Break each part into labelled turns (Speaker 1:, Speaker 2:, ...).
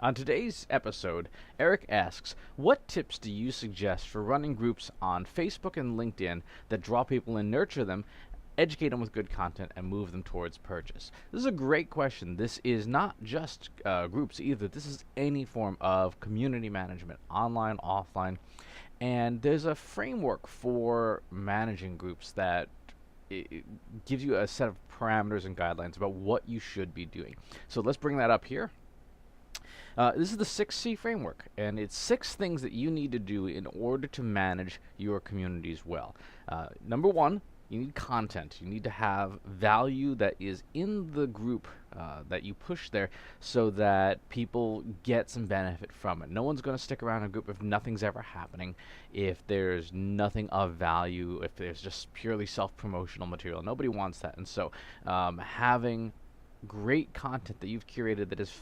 Speaker 1: On today's episode, Eric asks, what tips do you suggest for running groups on Facebook and LinkedIn that draw people and nurture them, educate them with good content, and move them towards purchase? This is a great question. This is not just groups either. This is any form of community management, online, offline. And there's a framework for managing groups that it gives you a set of parameters and guidelines about what you should be doing. So let's bring that up here. This is the 6C framework, and it's 6 things that you need to do in order to manage your communities well. Number 1, you need content. You need to have value that is in the group that you push there so that people get some benefit from it. No one's going to stick around a group if nothing's ever happening, if there's nothing of value, if there's just purely self-promotional material. Nobody wants that. And so having great content that you've curated that is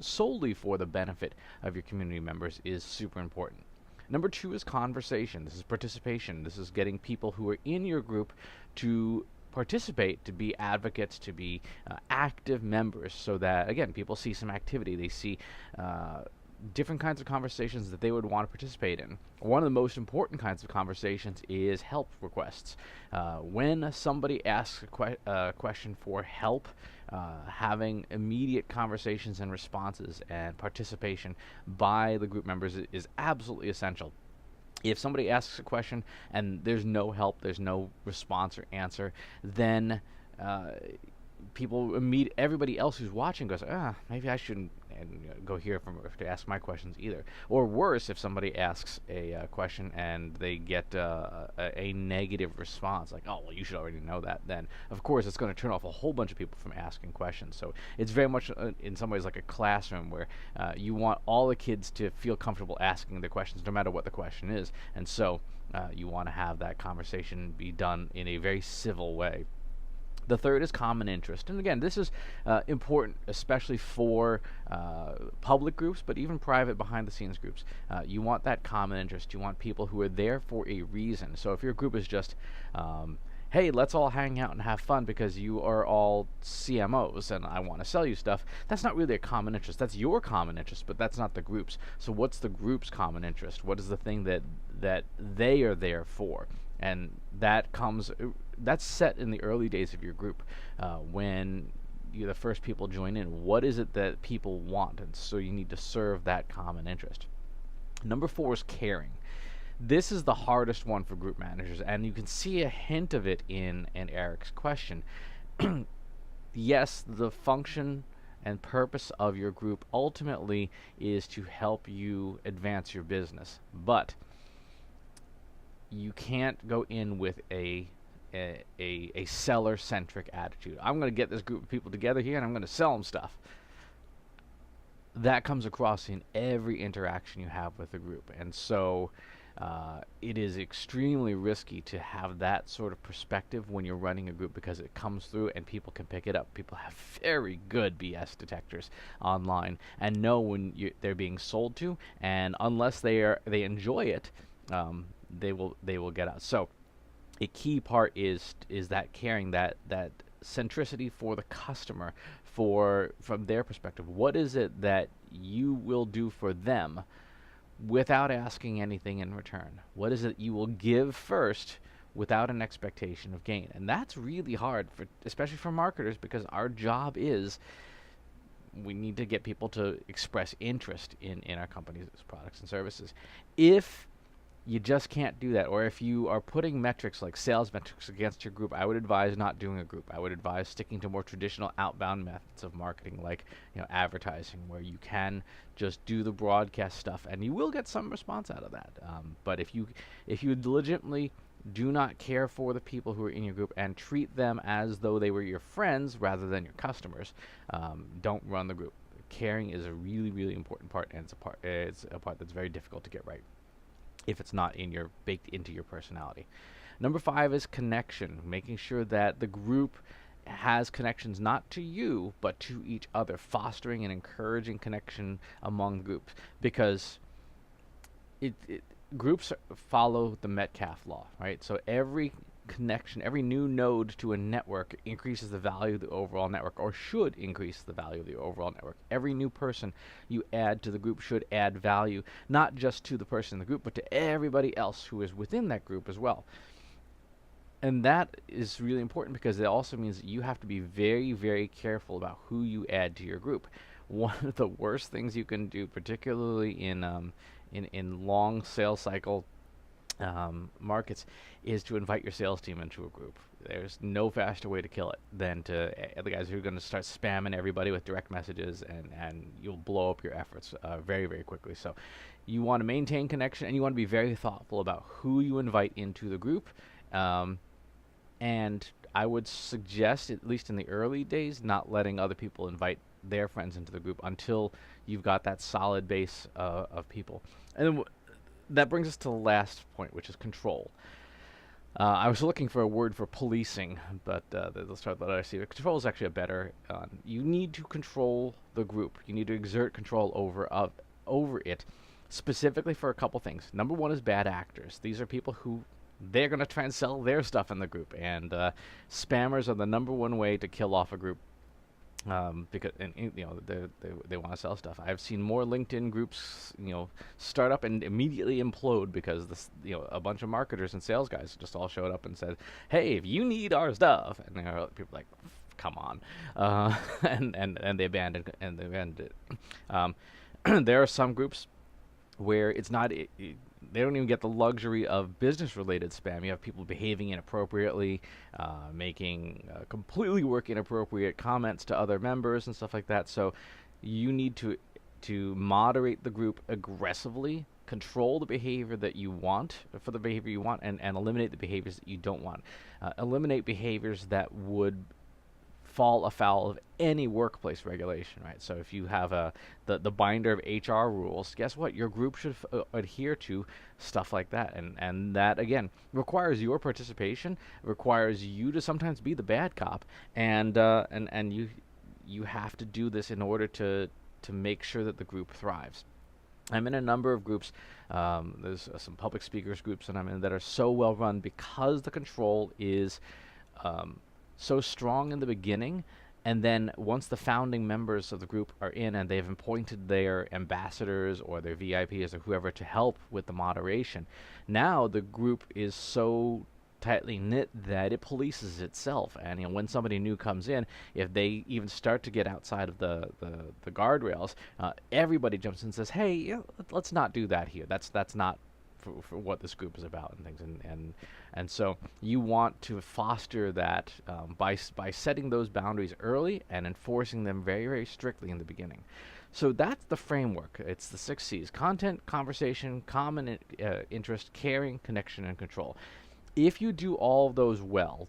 Speaker 1: solely for the benefit of your community members is super important. Number 2 is conversation. This is participation. This is getting people who are in your group to participate, to be advocates, to be active members, so that, again, people see some activity. They see different kinds of conversations that they would want to participate in. One of the most important kinds of conversations is help requests. When somebody asks a question for help, having immediate conversations and responses and participation by the group members is absolutely essential. If somebody asks a question and there's no help, there's no response or answer, then everybody else who's watching goes, maybe I shouldn't go here to ask my questions either. Or worse, if somebody asks a question and they get a negative response, like, oh, well, you should already know that, then of course it's going to turn off a whole bunch of people from asking questions. So it's very much in some ways like a classroom where you want all the kids to feel comfortable asking their questions no matter what the question is. And so you want to have that conversation be done in a very civil way. The third is common interest. And again, this is important, especially for public groups, but even private behind-the-scenes groups. You want that common interest. You want people who are there for a reason. So if your group is just, hey, let's all hang out and have fun because you are all CMOs and I want to sell you stuff, that's not really a common interest. That's your common interest, but that's not the group's. So what's the group's common interest? What is the thing that they are there for? And that's set in the early days of your group when you're the first people join in. What is it that people want? And so you need to serve that common interest. Number 4 is caring. This is the hardest one for group managers, and you can see a hint of it in Eric's question. Yes, the function and purpose of your group ultimately is to help you advance your business, but you can't go in with a seller-centric attitude. I'm going to get this group of people together here and I'm going to sell them stuff. That comes across in every interaction you have with the group. And so it is extremely risky to have that sort of perspective when you're running a group, because it comes through and people can pick it up. People have very good BS detectors online and know when they're being sold to, and unless they enjoy it, they will get out. So a key part is that caring, that centricity for the customer, from their perspective. What is it that you will do for them without asking anything in return? What is it you will give first without an expectation of gain? And that's really hard, especially for marketers, because our job is we need to get people to express interest in our company's products and services. If you just can't do that, or if you are putting metrics like sales metrics against your group, I would advise not doing a group. I would advise sticking to more traditional outbound methods of marketing, like advertising, where you can just do the broadcast stuff, and you will get some response out of that. But if you legitimately do not care for the people who are in your group and treat them as though they were your friends rather than your customers, don't run the group. Caring is a really, really important part, and it's a part that's very difficult to get right if it's not baked into your personality. Number 5 is connection, making sure that the group has connections not to you, but to each other, fostering and encouraging connection among groups, because groups follow the Metcalfe law, right? So every connection, every new node to a network increases the value of the overall network, or should increase the value of the overall network. Every new person you add to the group should add value, not just to the person in the group, but to everybody else who is within that group as well. And that is really important because it also means that you have to be very, very careful about who you add to your group. One of the worst things you can do, particularly in long sales cycle markets, is to invite your sales team into a group. There's no faster way to kill it than to the guys who are going to start spamming everybody with direct messages, and you'll blow up your efforts very, very quickly. So you want to maintain connection, and you want to be very thoughtful about who you invite into the group. And I would suggest, at least in the early days, not letting other people invite their friends into the group until you've got that solid base of people. And then that brings us to the last point, which is control. I was looking for a word for policing, but let's start with what I see. Control is actually a better. You need to control the group. You need to exert control over it, specifically for a couple things. Number one is bad actors. These are people who they're going to try and sell their stuff in the group, and spammers are the number one way to kill off a group, because they want to sell stuff. I've seen more LinkedIn groups start up and immediately implode because a bunch of marketers and sales guys just all showed up and said, "Hey, if you need our stuff," and there are people like, "Come on," and they abandoned it. There are some groups where it's not. They don't even get the luxury of business-related spam. You have people behaving inappropriately, making completely work-inappropriate comments to other members and stuff like that. So you need to moderate the group aggressively, control the behavior that you want for the behavior you want, and eliminate the behaviors that you don't want. Eliminate behaviors that would fall afoul of any workplace regulation, right? So if you have the binder of HR rules, guess what? Your group should adhere to stuff like that, and that again requires your participation, requires you to sometimes be the bad cop, and you have to do this in order to make sure that the group thrives. I'm in a number of groups. There's some public speakers groups that I'm in that are so well run because the control is so strong in the beginning, and then once the founding members of the group are in and they've appointed their ambassadors or their VIPs or whoever to help with the moderation, now the group is so tightly knit that it polices itself. And when somebody new comes in, if they even start to get outside of the guardrails, everybody jumps in and says, "Hey, let's not do that here. That's not for what this group is about," and things, and so you want to foster that by setting those boundaries early and enforcing them very, very strictly in the beginning. So that's the framework. It's the 6 C's: content, conversation, common interest, caring, connection, and control. If you do all of those well,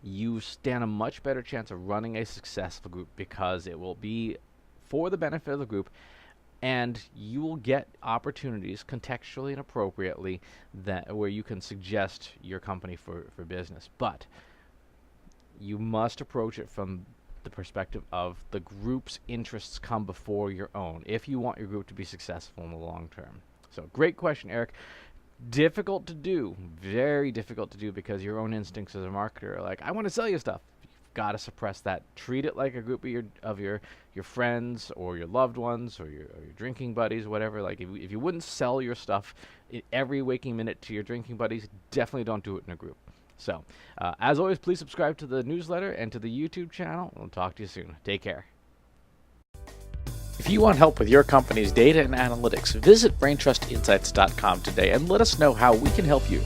Speaker 1: you stand a much better chance of running a successful group, because it will be for the benefit of the group, and you will get opportunities contextually and appropriately where you can suggest your company for business. But you must approach it from the perspective of the group's interests come before your own if you want your group to be successful in the long term. So great question, Eric. Difficult to do, very difficult to do, because your own instincts as a marketer are like, "I want to sell you stuff." Got to suppress that. Treat it like a group of your friends or your loved ones or your drinking buddies, whatever. Like if you wouldn't sell your stuff every waking minute to your drinking buddies, definitely don't do it in a group. So as always, please subscribe to the newsletter and to the YouTube channel. We'll talk to you soon. Take care. If you want help with your company's data and analytics, visit braintrustinsights.com today and let us know how we can help you.